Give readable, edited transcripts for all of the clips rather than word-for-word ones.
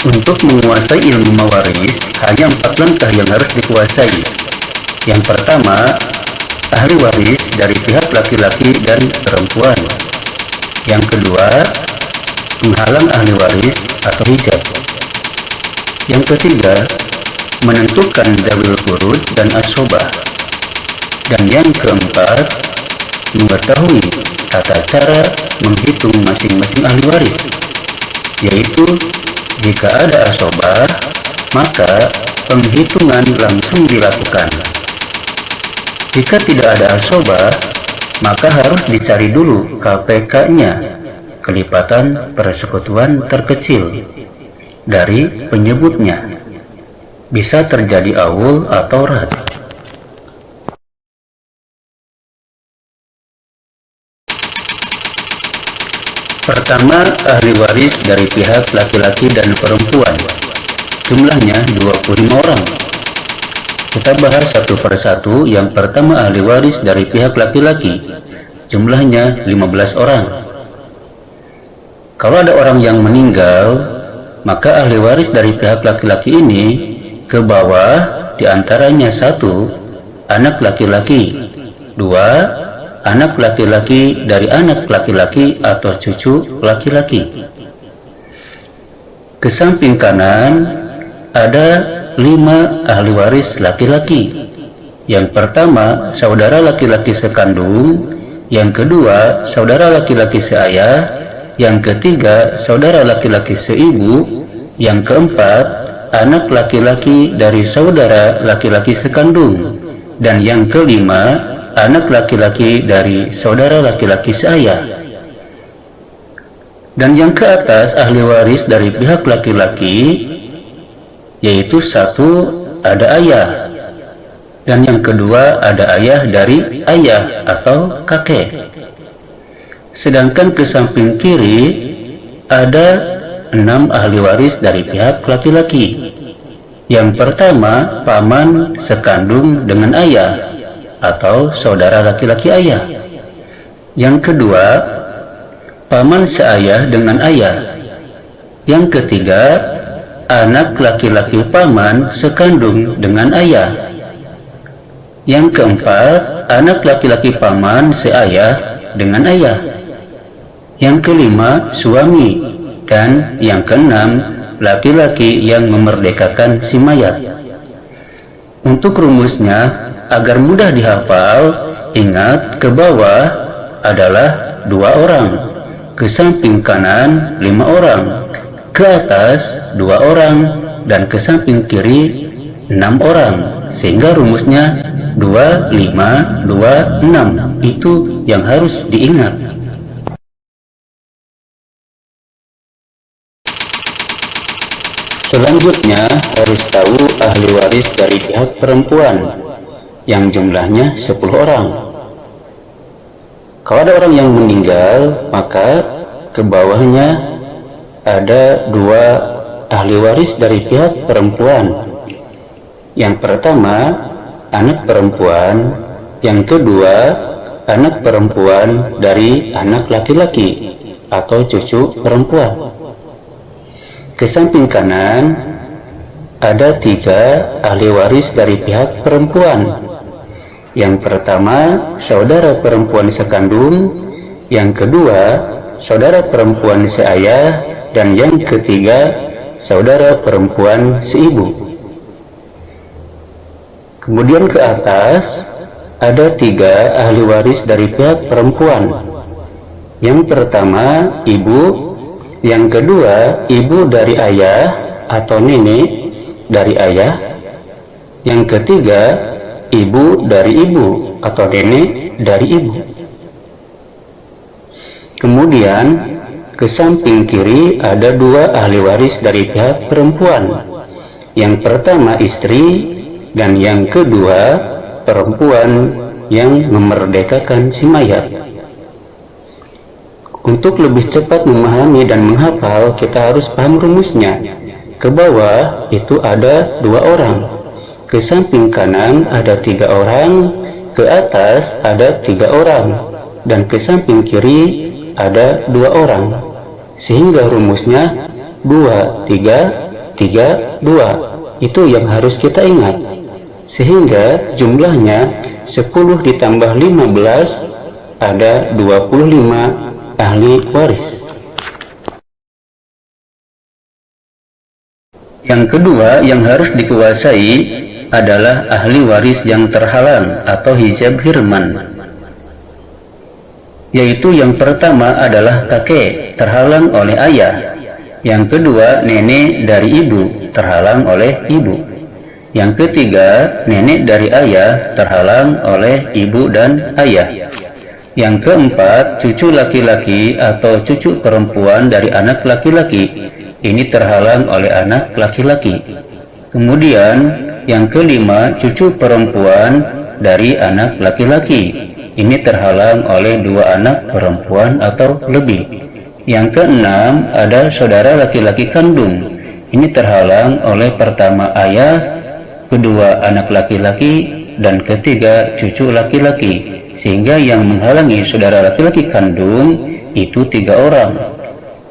Untuk menguasai ilmu mawaris, hanya 4 langkah yang harus dikuasai. Yang pertama, ahli waris dari pihak laki-laki dan perempuan. Yang kedua, penghalang ahli waris atau hijab. Yang ketiga, menentukan dawil furud dan asobah. Dan yang keempat, mengetahui tata cara menghitung masing-masing ahli waris, yaitu jika ada asobah, maka penghitungan langsung dilakukan. Jika tidak ada asobah, maka harus dicari dulu KPK-nya, kelipatan persekutuan terkecil, dari penyebutnya. Bisa terjadi awul atau rad. Pertama, ahli waris dari pihak laki-laki dan perempuan. Jumlahnya 25 orang. Kita bahas satu persatu. Yang pertama, ahli waris dari pihak laki-laki. Jumlahnya 15 orang. Kalau ada orang yang meninggal, maka ahli waris dari pihak laki-laki ini ke bawah diantaranya 1. Anak laki-laki, 2. Anak laki-laki dari anak laki-laki atau cucu laki-laki. Ke samping kanan ada 5 ahli waris laki-laki. Yang pertama, saudara laki-laki sekandung. Yang kedua, saudara laki-laki seayah. Yang ketiga, saudara laki-laki seibu. Yang keempat, anak laki-laki dari saudara laki-laki sekandung. Dan yang kelima, anak laki-laki dari saudara laki-laki seayah. Dan yang ke atas ahli waris dari pihak laki-laki, yaitu 1 ada ayah, dan yang kedua ada ayah dari ayah atau kakek. Sedangkan ke samping kiri ada 6 ahli waris dari pihak laki-laki. Yang pertama, paman sekandung dengan ayah atau saudara laki-laki ayah. Yang kedua, paman seayah dengan ayah. Yang ketiga, anak laki-laki paman sekandung dengan ayah. Yang keempat, anak laki-laki paman seayah dengan ayah. Yang kelima, suami. Dan yang keenam, laki-laki yang memerdekakan si mayat. Untuk rumusnya, agar mudah dihafal, ingat ke bawah adalah 2 orang, ke samping kanan 5 orang, ke atas 2 orang, dan ke samping kiri 6 orang. Sehingga rumusnya 2, 5, 2, 6. Itu yang harus diingat. Selanjutnya harus tahu ahli waris dari pihak perempuan, yang jumlahnya 10 orang. Kalau ada orang yang meninggal, maka ke bawahnya ada 2 ahli waris dari pihak perempuan. Yang pertama, anak perempuan. Yang kedua, anak perempuan dari anak laki-laki atau cucu perempuan. Ke samping kanan ada 3 ahli waris dari pihak perempuan. Yang pertama, saudara perempuan sekandung. Yang kedua, saudara perempuan seayah. Dan yang ketiga, saudara perempuan seibu. Kemudian ke atas ada 3 ahli waris dari pihak perempuan. Yang pertama, ibu. Yang kedua, ibu dari ayah atau nenek dari ayah. Yang ketiga, ibu dari ibu atau nenek dari ibu. Kemudian ke samping kiri ada 2 ahli waris dari pihak perempuan. Yang pertama istri, dan yang kedua perempuan yang memerdekakan si mayat. Untuk lebih cepat memahami dan menghafal, kita harus paham rumusnya. Ke bawah itu ada 2 orang, ke samping kanan ada 3 orang, ke atas ada 3 orang, dan ke samping kiri ada 2 orang. Sehingga rumusnya 2, 3, 3, 2. Itu yang harus kita ingat. Sehingga jumlahnya 10 ditambah 15 ada 25 ahli waris. Yang kedua yang harus dikuasai adalah ahli waris yang terhalang atau hijab hirman. Yaitu yang pertama adalah kakek terhalang oleh ayah, yang kedua nenek dari ibu terhalang oleh ibu, yang ketiga nenek dari ayah terhalang oleh ibu dan ayah, yang keempat cucu laki-laki atau cucu perempuan dari anak laki-laki, ini terhalang oleh anak laki-laki. Kemudian yang kelima cucu perempuan dari anak laki-laki, ini terhalang oleh dua anak perempuan atau lebih. Yang keenam ada saudara laki-laki kandung, ini terhalang oleh pertama ayah, kedua anak laki-laki, dan ketiga cucu laki-laki, sehingga yang menghalangi saudara laki-laki kandung itu 3 orang.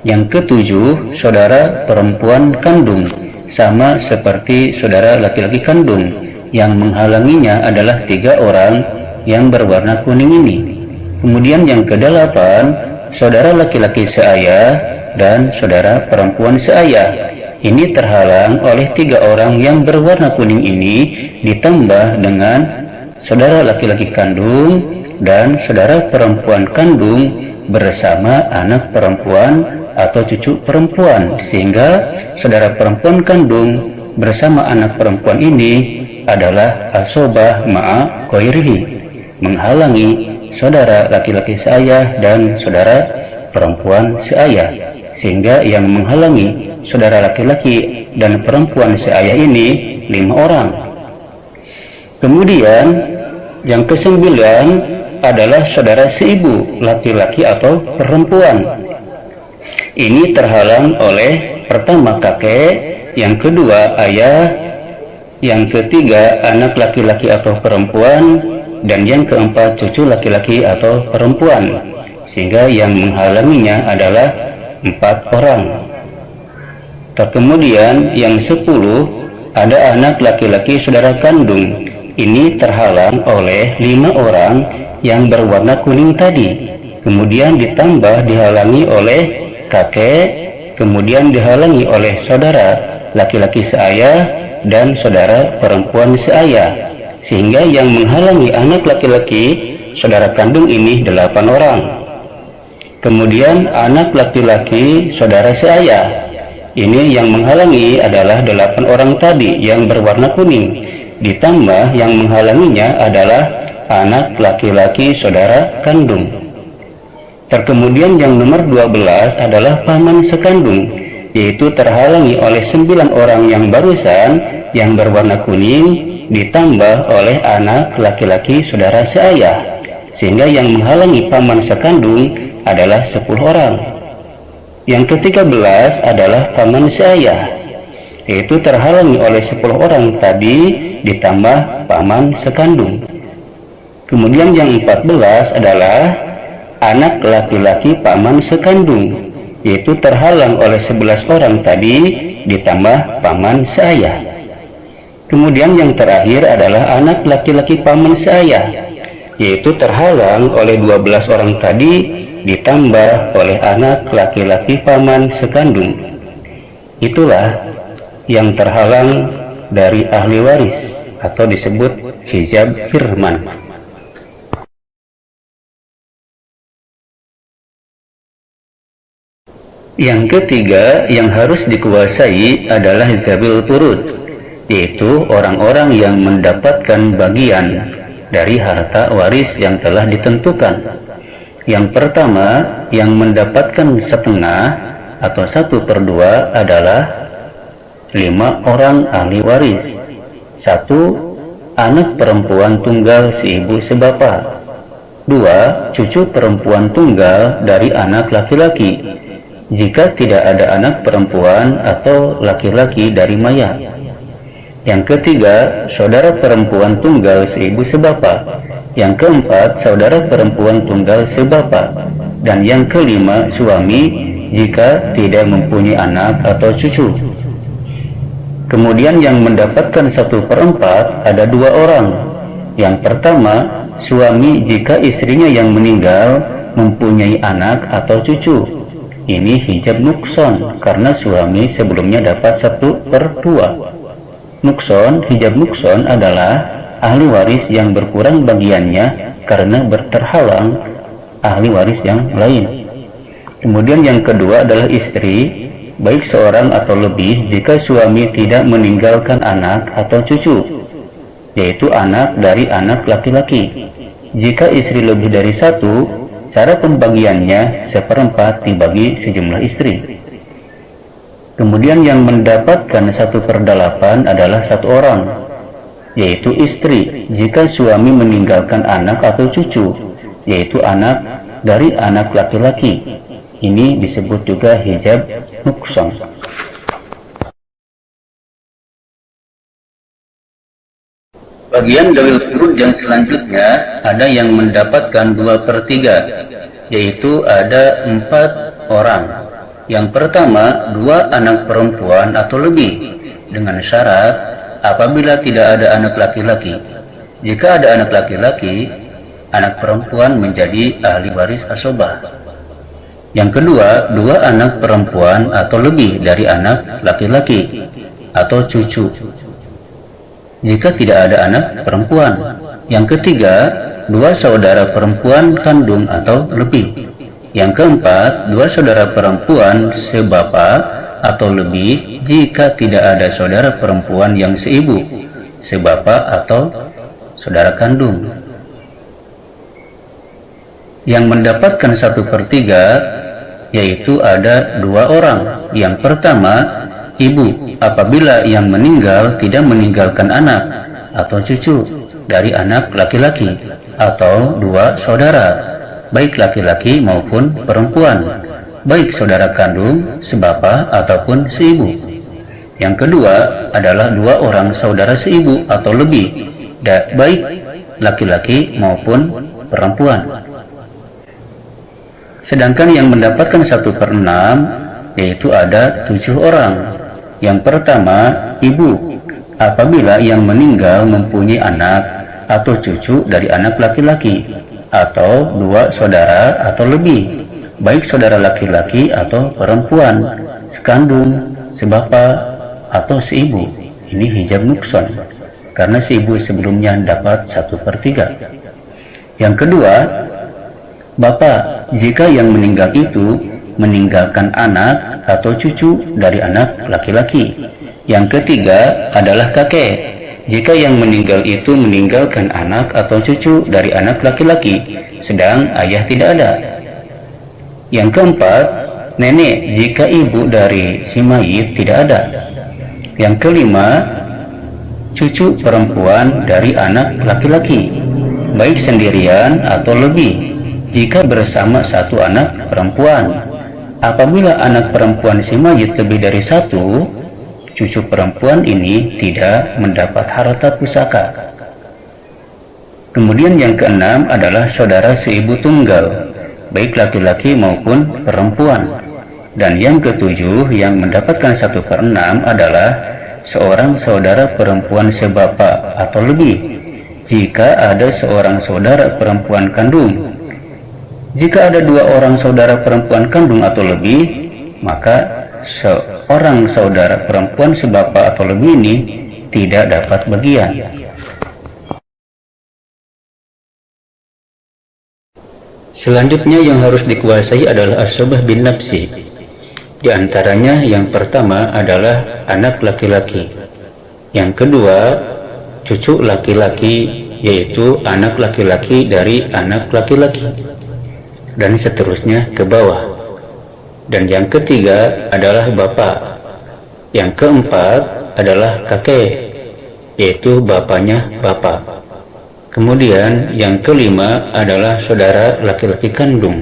Yang ketujuh saudara perempuan kandung, sama seperti saudara laki-laki kandung, yang menghalanginya adalah 3 orang yang berwarna kuning ini. Kemudian yang kedelapan saudara laki-laki seayah dan saudara perempuan seayah, ini terhalang oleh 3 orang yang berwarna kuning ini, ditambah dengan saudara laki-laki kandung dan saudara perempuan kandung bersama anak perempuan atau cucu perempuan, sehingga saudara perempuan kandung bersama anak perempuan ini adalah asobah ma'a ghairihi, menghalangi saudara laki-laki seayah dan saudara perempuan seayah, sehingga yang menghalangi saudara laki-laki dan perempuan seayah ini 5 orang. Kemudian yang kesembilan adalah saudara seibu laki-laki atau perempuan, ini terhalang oleh pertama kakek, yang kedua ayah, yang ketiga anak laki-laki atau perempuan, dan yang keempat cucu laki-laki atau perempuan, sehingga yang menghalanginya adalah 4 orang. Kemudian yang 10 ada anak laki-laki saudara kandung, ini terhalang oleh 5 orang yang berwarna kuning tadi, kemudian ditambah dihalangi oleh kakek, kemudian dihalangi oleh saudara laki-laki seayah dan saudara perempuan seayah, sehingga yang menghalangi anak laki-laki saudara kandung ini 8 orang. Kemudian anak laki-laki saudara seayah, ini yang menghalangi adalah 8 orang tadi yang berwarna kuning, ditambah yang menghalanginya adalah anak laki-laki saudara kandung. Kemudian yang nomor 12 adalah paman sekandung, yaitu terhalangi oleh 9 orang yang barusan yang berwarna kuning, ditambah oleh anak laki-laki saudara seayah, sehingga yang menghalangi paman sekandung adalah 10 orang. Yang ke-13 adalah paman seayah, yaitu terhalangi oleh 10 orang tadi ditambah paman sekandung. Kemudian yang 14 adalah anak laki-laki paman sekandung, yaitu terhalang oleh 11 orang tadi ditambah paman seayah. Kemudian yang terakhir adalah anak laki-laki paman seayah, yaitu terhalang oleh 12 orang tadi ditambah oleh anak laki-laki paman sekandung. Itulah yang terhalang dari ahli waris atau disebut hijab hirman. Yang ketiga yang harus dikuasai adalah zabil furud, yaitu orang-orang yang mendapatkan bagian dari harta waris yang telah ditentukan. Yang pertama yang mendapatkan setengah atau 1/2 adalah 5 orang ahli waris. 1. Anak perempuan tunggal seibu sebapak. 2. Cucu perempuan tunggal dari anak laki-laki, jika tidak ada anak perempuan atau laki-laki dari mayat. Yang ketiga, saudara perempuan tunggal seibu sebapak. Yang keempat, saudara perempuan tunggal sebapak. Dan yang kelima, suami jika tidak mempunyai anak atau cucu. Kemudian yang mendapatkan 1/4 ada 2 orang. Yang pertama, suami jika istrinya yang meninggal mempunyai anak atau cucu. Ini hijab nukson karena suami sebelumnya dapat 1/2. Hijab nukson adalah ahli waris yang berkurang bagiannya karena berterhalang ahli waris yang lain. Kemudian yang kedua adalah istri, baik seorang atau lebih jika suami tidak meninggalkan anak atau cucu, yaitu anak dari anak laki-laki. Jika istri lebih dari 1, cara pembagiannya 1/4 dibagi sejumlah istri. Kemudian yang mendapatkan 1/8 adalah 1 orang, yaitu istri jika suami meninggalkan anak atau cucu, yaitu anak dari anak laki-laki. Ini disebut juga hijab nukson. Bagian dalil furud yang selanjutnya ada yang mendapatkan 2/3, yaitu ada 4 orang. Yang pertama, 2 anak perempuan atau lebih, dengan syarat apabila tidak ada anak laki-laki. Jika ada anak laki-laki, anak perempuan menjadi ahli waris asobah. Yang kedua, 2 anak perempuan atau lebih dari anak laki-laki atau cucu, jika tidak ada anak perempuan. Yang ketiga, 2 saudara perempuan kandung atau lebih. Yang keempat, 2 saudara perempuan sebapa atau lebih jika tidak ada saudara perempuan yang seibu, sebapa atau saudara kandung. Yang mendapatkan 1/3 yaitu ada 2 orang. Yang pertama, ibu apabila yang meninggal tidak meninggalkan anak atau cucu dari anak laki-laki, atau 2 saudara, baik laki-laki maupun perempuan, baik saudara kandung, sebapa ataupun seibu. Yang kedua adalah 2 orang saudara seibu atau lebih, baik laki-laki maupun perempuan. Sedangkan yang mendapatkan 1/6 yaitu ada 7 orang. Yang pertama, ibu apabila yang meninggal mempunyai anak atau cucu dari anak laki-laki, atau 2 saudara atau lebih, baik saudara laki-laki atau perempuan, sekandung, sebapa atau seibu. Ini hijab nukson karena seibu sebelumnya dapat 1/3. Yang kedua, bapak jika yang meninggal itu meninggalkan anak atau cucu dari anak laki-laki. Yang ketiga adalah kakek jika yang meninggal itu meninggalkan anak atau cucu dari anak laki-laki, sedang ayah tidak ada. Yang keempat, nenek jika ibu dari si mayit tidak ada. Yang kelima, cucu perempuan dari anak laki-laki, baik sendirian atau lebih, jika bersama 1 anak perempuan. Apabila anak perempuan si mayit lebih dari 1, cucu perempuan ini tidak mendapat harta pusaka. Kemudian yang keenam adalah saudara seibu tunggal, baik laki-laki maupun perempuan. Dan yang ketujuh yang mendapatkan 1/6 adalah seorang saudara perempuan sebapa atau lebih, jika ada seorang saudara perempuan kandung. Jika ada 2 orang saudara perempuan kandung atau lebih, maka seorang saudara perempuan sebapa atau lebih ini tidak dapat bagian. Selanjutnya yang harus dikuasai adalah as-sobah bin nafsi. Di antaranya yang pertama adalah anak laki-laki. Yang kedua, cucu laki-laki, yaitu anak laki-laki dari anak laki-laki, dan seterusnya ke bawah. Dan yang ketiga adalah bapak. Yang keempat adalah kakek, yaitu bapaknya bapak. Kemudian yang kelima adalah saudara laki-laki kandung.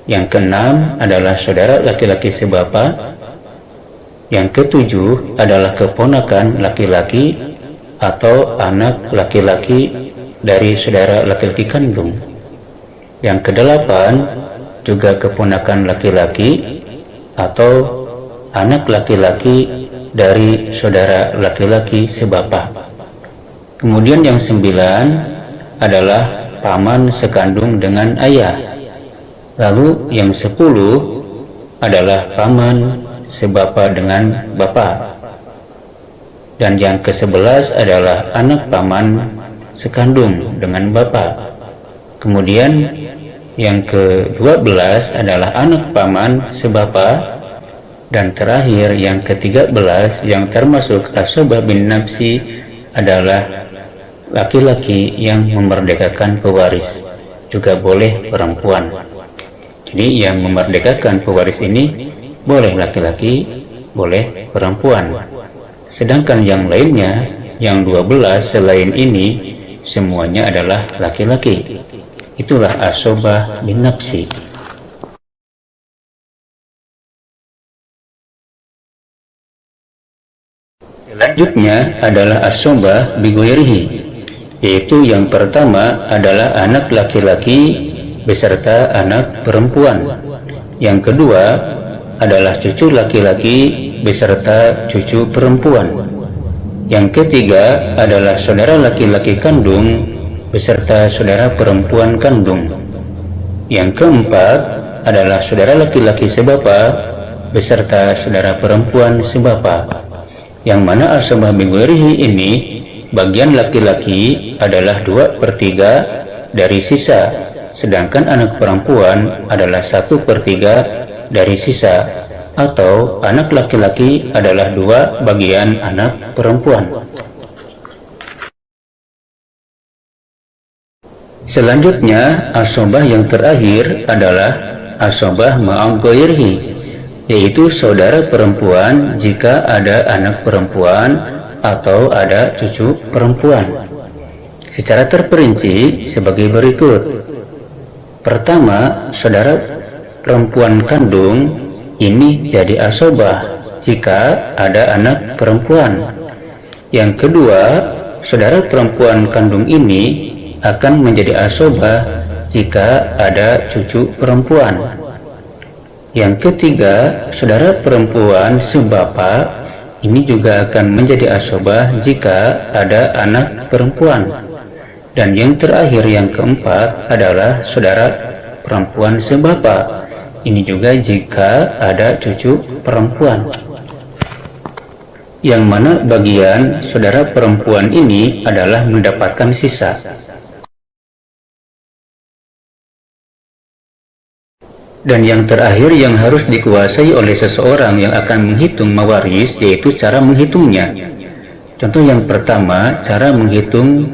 Yang keenam adalah saudara laki-laki sebapa. Yang ketujuh adalah keponakan laki-laki atau anak laki-laki dari saudara laki-laki kandung. Yang kedelapan juga keponakan laki-laki atau anak laki-laki dari saudara laki-laki sebapak. Kemudian yang 9 adalah paman sekandung dengan ayah. Lalu yang 10 adalah paman sebapa dengan bapak. Dan yang ke-11 adalah anak paman sekandung dengan bapak. Kemudian yang ke-12 adalah anak paman sebapa. Dan terakhir yang ke-13 yang termasuk asobah bin nafsi adalah laki-laki yang memerdekakan pewaris, juga boleh perempuan. Jadi yang memerdekakan pewaris ini boleh laki-laki, boleh perempuan. Sedangkan yang lainnya, yang 12 selain ini, semuanya adalah laki-laki. Itulah asobah bin nafsi. Selanjutnya adalah asobah bi ghairihi, yaitu yang pertama adalah anak laki-laki beserta anak perempuan. Yang kedua adalah cucu laki-laki beserta cucu perempuan. Yang ketiga adalah saudara laki-laki kandung beserta saudara perempuan kandung. Yang keempat adalah saudara laki-laki sebapa beserta saudara perempuan sebapa. Yang mana asobah bi ghairihi ini bagian laki-laki adalah 2/3 dari sisa, sedangkan anak perempuan adalah 1/3 dari sisa, atau anak laki-laki adalah 2 bagian anak perempuan. Selanjutnya, asobah yang terakhir adalah asobah ma'a ghairihi, yaitu saudara perempuan jika ada anak perempuan atau ada cucu perempuan. Secara terperinci sebagai berikut. Pertama, saudara perempuan kandung ini jadi asobah jika ada anak perempuan. Yang kedua, saudara perempuan kandung ini akan menjadi asobah jika ada cucu perempuan. Yang ketiga, saudara perempuan sebapa ini juga akan menjadi asobah jika ada anak perempuan. Dan yang terakhir, yang keempat adalah saudara perempuan sebapa. Ini juga jika ada cucu perempuan. Yang mana bagian saudara perempuan ini adalah mendapatkan sisa. Dan yang terakhir yang harus dikuasai oleh seseorang yang akan menghitung mawaris, yaitu cara menghitungnya. Contoh yang pertama, cara menghitung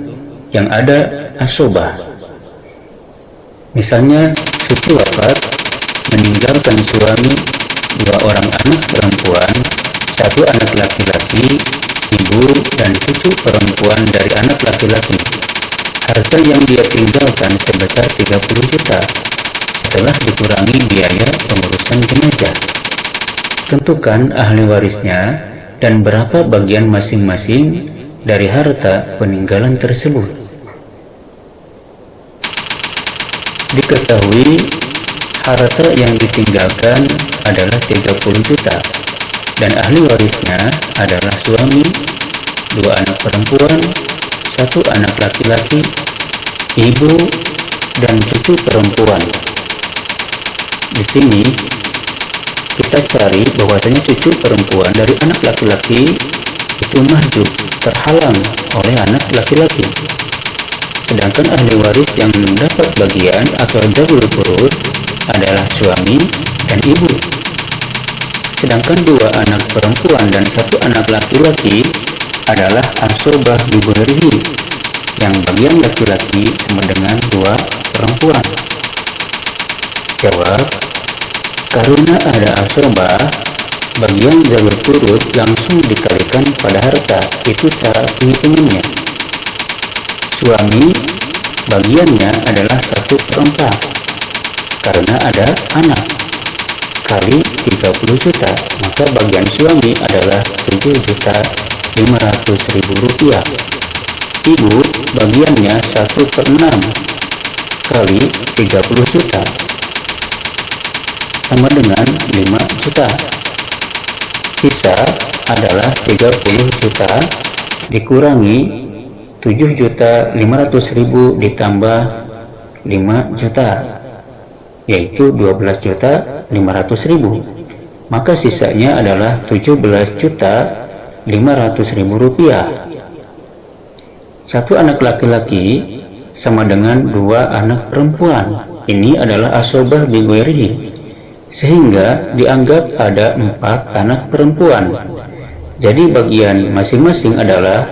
yang ada asobah. Misalnya, cucu wafat meninggalkan suami, 2 orang anak perempuan, 1 anak laki-laki, ibu dan cucu perempuan dari anak laki-laki. Harta yang dia tinggalkan sebesar 30 juta setelah dikurangi biaya pengurusan jenazah. Tentukan ahli warisnya dan berapa bagian masing-masing dari harta peninggalan tersebut. Diketahui harta yang ditinggalkan adalah 30 juta dan ahli warisnya adalah suami, 2 anak perempuan, 1 anak laki-laki, ibu, dan cucu perempuan. Di sini kita cari bahwasanya cucu perempuan dari anak laki-laki itu mahjub, terhalang oleh anak laki-laki. Sedangkan ahli waris yang mendapat bagian atau jabul furud adalah suami dan ibu. Sedangkan 2 anak perempuan dan 1 anak laki-laki adalah asobah bi ghairihi, yang bagian laki-laki sama dengan 2 perempuan. Jawab, karena ada asobah, bagian jabul furud langsung dikalikan pada harta. Itu cara penghitungannya. Suami bagiannya adalah 1/4 karena ada anak, kali 30 juta, maka bagian suami adalah 7.500.000 rupiah. Ibu bagiannya 1/6 kali 30 juta sama dengan 5 juta. sisa adalah 30 juta dikurangi 7.500.000 ditambah 5 juta, yaitu 12.500.000. Maka sisanya adalah 17.500.000 rupiah. Satu anak laki-laki sama dengan 2 anak perempuan. Ini adalah asobah bighairihi, sehingga dianggap ada 4 anak perempuan. Jadi bagian masing-masing adalah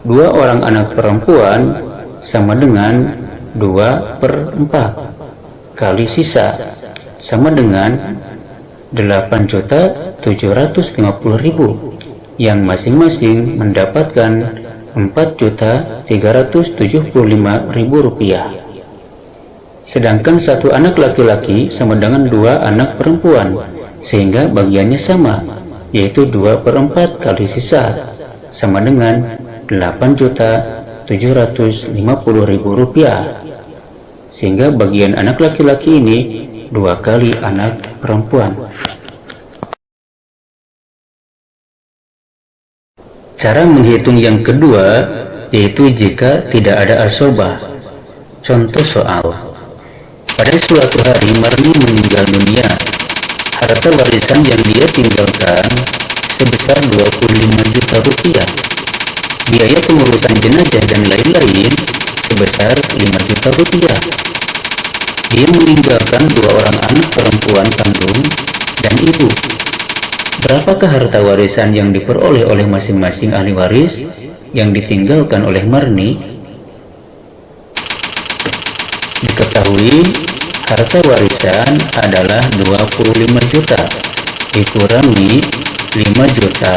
2 orang anak perempuan sama dengan 2/4 kali sisa sama dengan 8.750.000, yang masing-masing mendapatkan 4.375.000 rupiah. Sedangkan satu anak laki-laki sama dengan 2 anak perempuan, sehingga bagiannya sama, yaitu 2/4 kali sisa sama dengan 8.750.000 rupiah. Sehingga bagian anak laki-laki ini 2 kali anak perempuan. Cara menghitung yang kedua yaitu jika tidak ada asobah. Contoh soal: pada suatu hari Marni meninggal dunia. Harta warisan yang dia tinggalkan sebesar 25 juta rupiah. Biaya pengurusan jenazah dan lain-lain sebesar 5 juta rupiah. Dia meninggalkan 2 orang anak perempuan kandung dan ibu. Berapakah harta warisan yang diperoleh oleh masing-masing ahli waris yang ditinggalkan oleh Marni? Diketahui harta warisan adalah 25 juta dikurangi 5 juta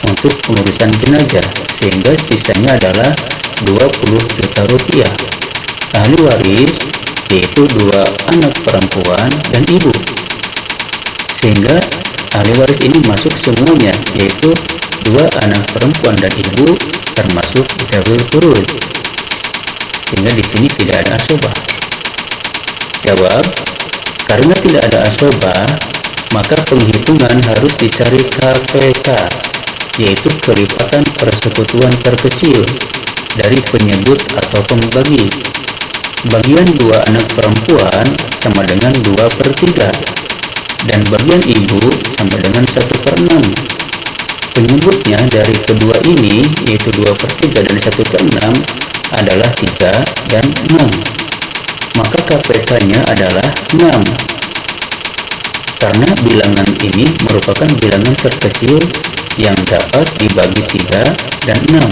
untuk pengurusan jenazah, sehingga sisanya adalah 20 juta rupiah. Ahli waris yaitu 2 anak perempuan dan ibu, sehingga ahli waris ini masuk semuanya, yaitu 2 anak perempuan dan ibu termasuk zawil furud, sehingga di sini tidak ada asobah. Jawab: karena tidak ada asobah, maka penghitungan harus dicari KPK, yaitu kelipatan persekutuan terkecil dari penyebut atau pembagi. Bagian 2 anak perempuan sama dengan 2/3, dan bagian ibu sama dengan 1/6. Penyebutnya dari kedua ini, yaitu 2/3 dan 1/6, adalah 3 dan 6. Maka KPK-nya adalah 6. Karena bilangan ini merupakan bilangan terkecil yang dapat dibagi 3 dan 6.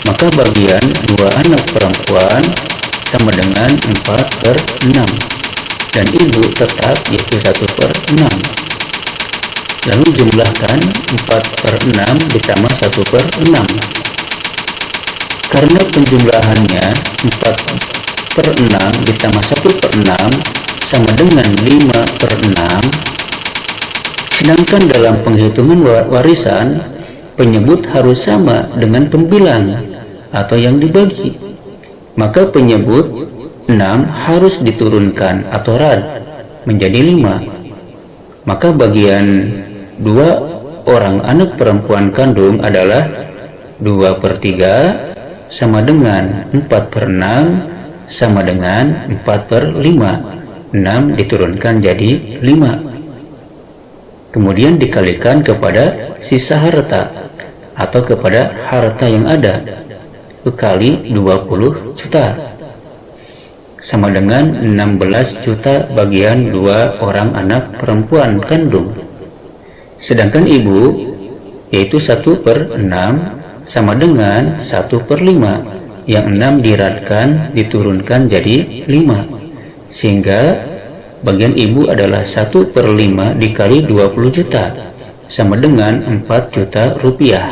Maka bagian 2 anak perempuan sama dengan 4/6. dan ibu tetap yaitu 1/6. Lalu jumlahkan 4/6 ditambah 1/6. Karena penjumlahannya 4/6 ditambah 1/6 sama dengan 5/6, sedangkan dalam penghitungan warisan penyebut harus sama dengan pembilang atau yang dibagi, maka penyebut 6 harus diturunkan atau rad menjadi 5. Maka bagian 2 orang anak perempuan kandung adalah 2/3 sama dengan 4/6 sama dengan 4/5. 6 diturunkan jadi 5. Kemudian dikalikan kepada sisa harta atau kepada harta yang ada kali 20 juta sama dengan 16 juta bagian 2 orang anak perempuan kandung. Sedangkan ibu yaitu 1/6 sama dengan 1/5, yang 6 diradkan diturunkan jadi 5, sehingga bagian ibu adalah 1/5 dikali 20 juta sama dengan 4 juta rupiah.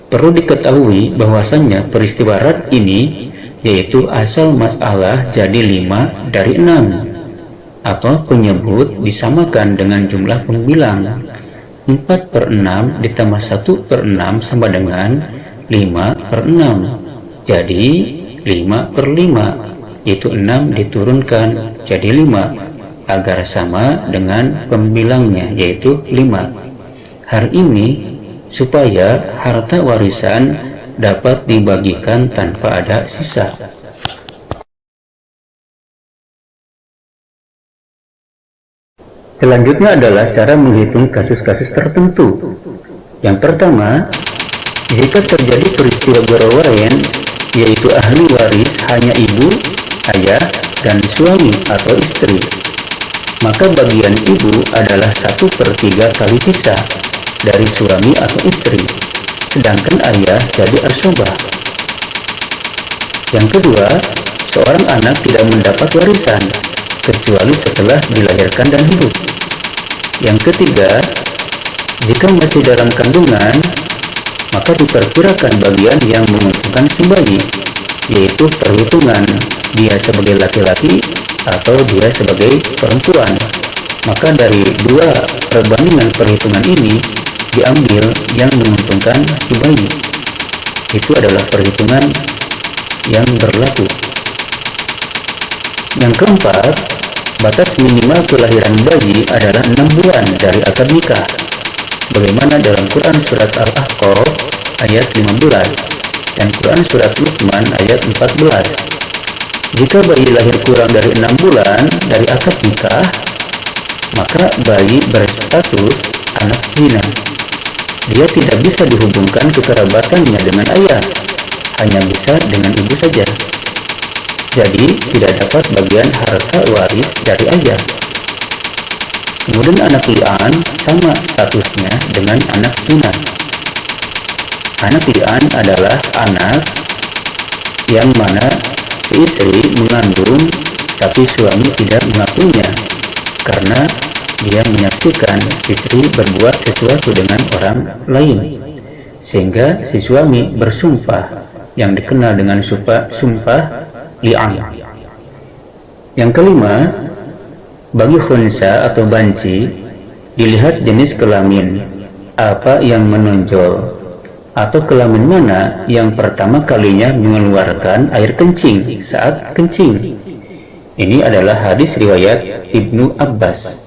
Perlu diketahui bahwasannya peristiwa rad ini yaitu asal masalah jadi 5 dari 6, atau penyebut disamakan dengan jumlah pembilang. 4/6 ditambah 1/6 sama dengan 5/6, jadi 5/5, yaitu 6 diturunkan jadi 5, agar sama dengan pembilangnya, yaitu 5. Hal ini supaya harta warisan dapat dibagikan tanpa ada sisa. Selanjutnya adalah cara menghitung kasus-kasus tertentu. Yang pertama, jika terjadi peristiwa berwarian, yaitu ahli waris hanya ibu, ayah, dan suami atau istri, maka bagian ibu adalah 1/3 kali sisa dari suami atau istri, sedangkan ayah jadi asobah. Yang kedua, seorang anak tidak mendapat warisan kecuali setelah dilahirkan dan hidup. Yang ketiga, jika masih dalam kandungan, maka diperkirakan bagian yang menguntungkan si bayi, yaitu perhitungan dia sebagai laki-laki atau dia sebagai perempuan. Maka dari dua perbandingan perhitungan ini diambil yang menguntungkan si bayi. Itu adalah perhitungan yang berlaku. Yang keempat, batas minimal kelahiran bayi adalah 6 bulan dari akad nikah, bagaimana dalam Quran Surat Al-Ahqaf ayat 15 dan Quran Surat Luqman ayat 14. Jika bayi lahir kurang dari 6 bulan dari akad nikah, maka bayi berstatus anak zina. Dia tidak bisa dihubungkan kekerabatannya dengan ayah, hanya bisa dengan ibu saja. Jadi tidak dapat bagian harta waris dari ayah. Kemudian anak li'an sama statusnya dengan anak zina. Anak li'an adalah anak yang mana si istri mengandung tapi suami tidak mengakuinya karena dia menyaksikan istri berbuat sesuatu dengan orang lain, sehingga si suami bersumpah yang dikenal dengan sumpah li'an. Yang kelima, bagi khunsa atau banci, dilihat jenis kelamin apa yang menonjol atau kelamin mana yang pertama kalinya mengeluarkan air kencing saat kencing. Ini adalah hadis riwayat Ibnu Abbas.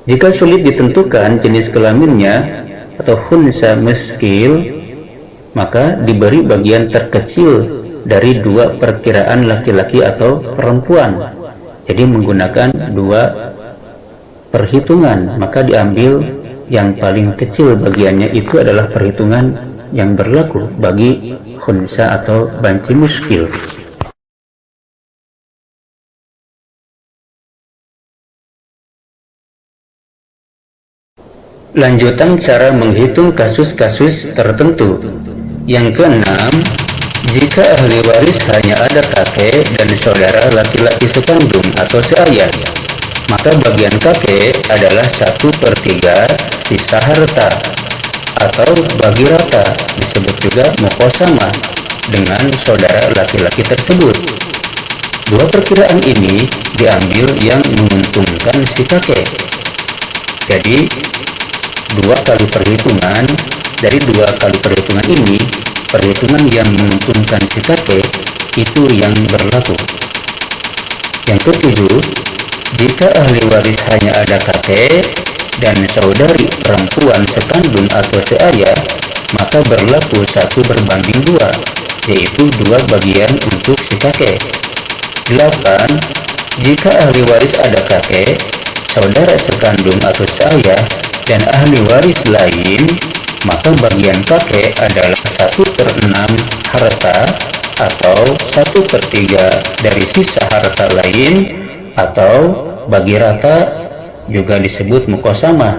Jika sulit ditentukan jenis kelaminnya atau khunsa muskil, maka diberi bagian terkecil dari 2 perkiraan laki-laki atau perempuan. Jadi menggunakan 2 perhitungan, maka diambil yang paling kecil bagiannya, itu adalah perhitungan yang berlaku bagi khunsa atau banci muskil. Lanjutan cara menghitung kasus-kasus tertentu. Yang keenam, jika ahli waris hanya ada kakek dan saudara laki-laki sekandung atau seayah, maka bagian kakek adalah 1/3 sisa harta atau bagi rata, disebut juga muqasamah dengan saudara laki-laki tersebut. 2 perkiraan ini diambil yang menguntungkan si kakek. Jadi 2 kali perhitungan. Dari 2 kali perhitungan ini, perhitungan yang menguntungkan si kakek itu yang berlaku. Yang ketujuh, jika ahli waris hanya ada kakek dan saudari perempuan sekandung atau seayah, maka berlaku 1/2, yaitu 2 bagian untuk si kakek. 8. Jika ahli waris ada kakek, saudara sekandung atau seayah, dan ahli waris lain, maka bagian kakek adalah 1/6 harta atau 1/3 dari sisa harta lain, atau bagi rata, juga disebut muqasamah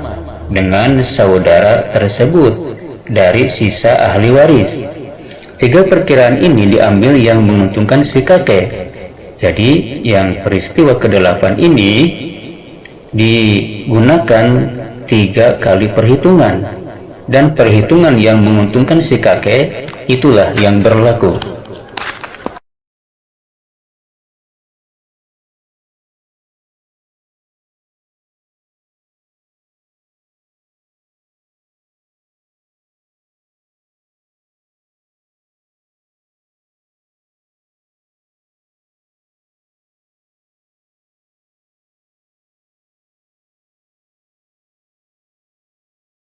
dengan saudara tersebut dari sisa ahli waris. 3 perkiraan ini diambil yang menguntungkan si kakek. Jadi yang peristiwa ke-8 ini digunakan 3 kali perhitungan, dan perhitungan yang menguntungkan si kakek itulah yang berlaku.